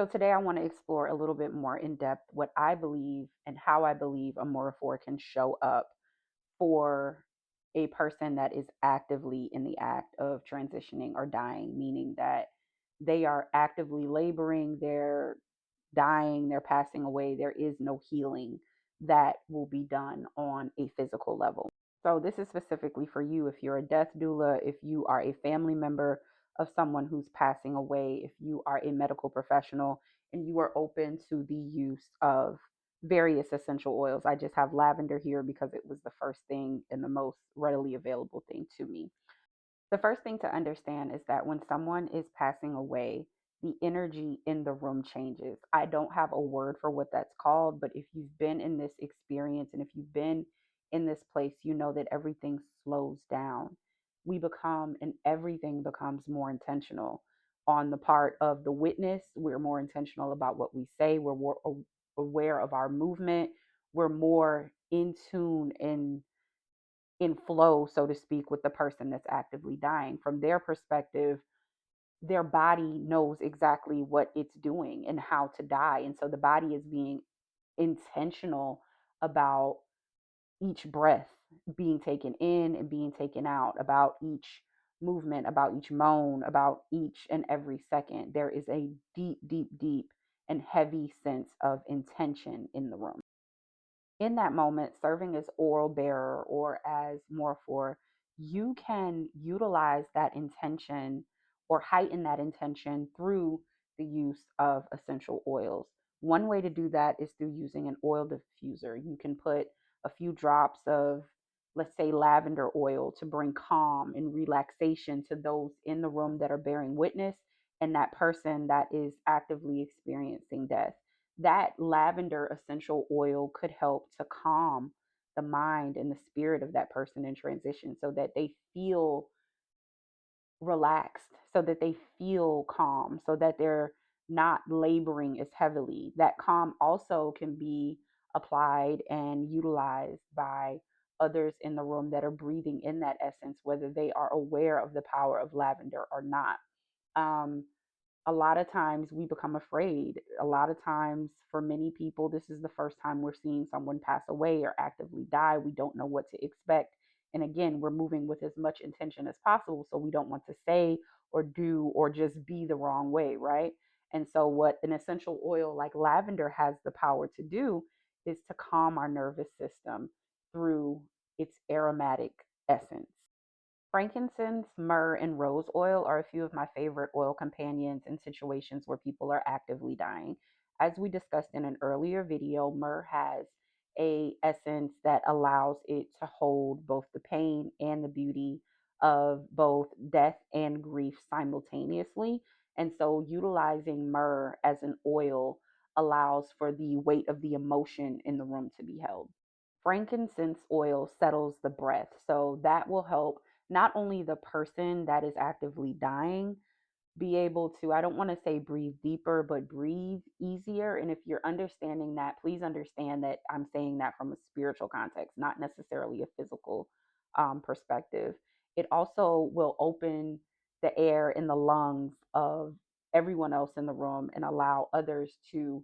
So today I want to explore a little bit more in depth what I believe and how I believe a metaphor can show up for a person that is actively in the act of transitioning or dying, meaning that they are actively laboring, they're dying, they're passing away. There is no healing that will be done on a physical level. So, this is specifically for you if you're a death doula, if you are a family member of someone who's passing away, if you are a medical professional and you are open to the use of various essential oils. I just have lavender here because it was the first thing and the most readily available thing to me. The first thing to understand is that when someone is passing away, the energy in the room changes. I don't have a word for what that's called, but if you've been in this experience and if you've been in this place, you know that everything slows down. We become, and everything becomes more intentional. On the part of the witness, we're more intentional about what we say, we're more aware of our movement, we're more in tune and in flow, so to speak, with the person that's actively dying. From their perspective, their body knows exactly what it's doing and how to die. And so the body is being intentional about each breath being taken in and being taken out, about each movement, about each moan, about each and every second. There is a deep, deep, deep and heavy sense of intention in the room in that moment, serving as oral bearer or as morphor, you can utilize that intention or heighten that intention through the use of essential oils. One way to do that is through using an oil diffuser. You can put a few drops of, let's say, lavender oil to bring calm and relaxation to those in the room that are bearing witness and that person that is actively experiencing death. That lavender essential oil could help to calm the mind and the spirit of that person in transition so that they feel relaxed, so that they feel calm, so that they're not laboring as heavily. That calm also can be applied and utilized by others in the room that are breathing in that essence, whether they are aware of the power of lavender or not. Um, a lot of times we become afraid. A lot of times, for many people, this is the first time we're seeing someone pass away or actively die. We don't know what to expect. And again, we're moving with as much intention as possible. So we don't want to say or do or just be the wrong way, right? And so, what an essential oil like lavender has the power to do is to calm our nervous system through its aromatic essence. Frankincense, myrrh, and rose oil are a few of my favorite oil companions in situations where people are actively dying. As we discussed in an earlier video, myrrh has a essence that allows it to hold both the pain and the beauty of both death and grief simultaneously. And so utilizing myrrh as an oil allows for the weight of the emotion in the room to be held. Frankincense oil settles the breath. So that will help not only the person that is actively dying be able to, I don't want to say breathe deeper, but breathe easier. And if you're understanding that, please understand that I'm saying that from a spiritual context, not necessarily a physical perspective. It also will open the air in the lungs of everyone else in the room and allow others to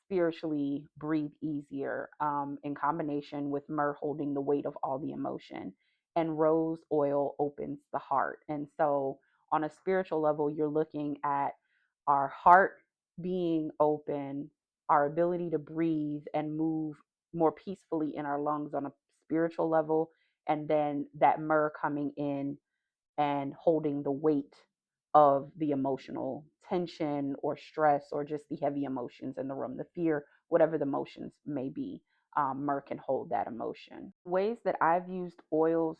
spiritually breathe easier in combination with myrrh holding the weight of all the emotion. And rose oil opens the heart. And so, on a spiritual level, you're looking at our heart being open, our ability to breathe and move more peacefully in our lungs on a spiritual level, and then that myrrh coming in and holding the weight of the emotional tension or stress or just the heavy emotions in the room, the fear, whatever the emotions may be. Myrrh can hold that emotion. Ways that I've used oils,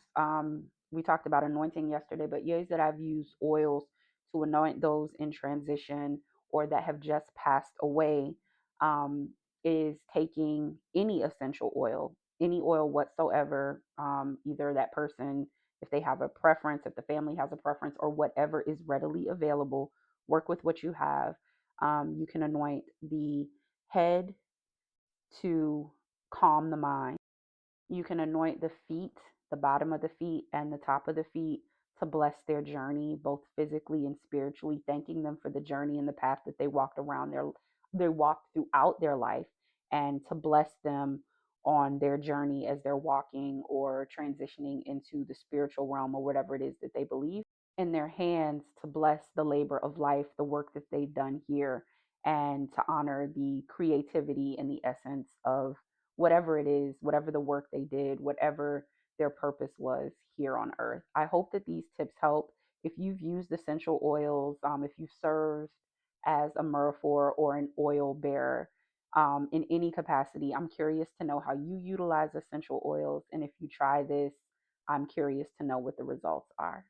we talked about anointing yesterday, but ways that I've used oils to anoint those in transition or that have just passed away um, is taking any essential oil, any oil whatsoever, either that person, if they have a preference, if the family has a preference, or whatever is readily available, work with what you have. You can anoint the head to calm the mind. You can anoint the feet, the bottom of the feet and the top of the feet to bless their journey, both physically and spiritually, thanking them for the journey and the path that they walked around they walked throughout their life, and to bless them on their journey as they're walking or transitioning into the spiritual realm or whatever it is that they believe in their hands, to bless the labor of life, the work that they've done here, and to honor the creativity and the essence of whatever it is, whatever the work they did, whatever their purpose was here on earth. I hope that these tips help. If you've used essential oils, if you've served as a myrrh or an oil bearer in any capacity, I'm curious to know how you utilize essential oils. And if you try this, I'm curious to know what the results are.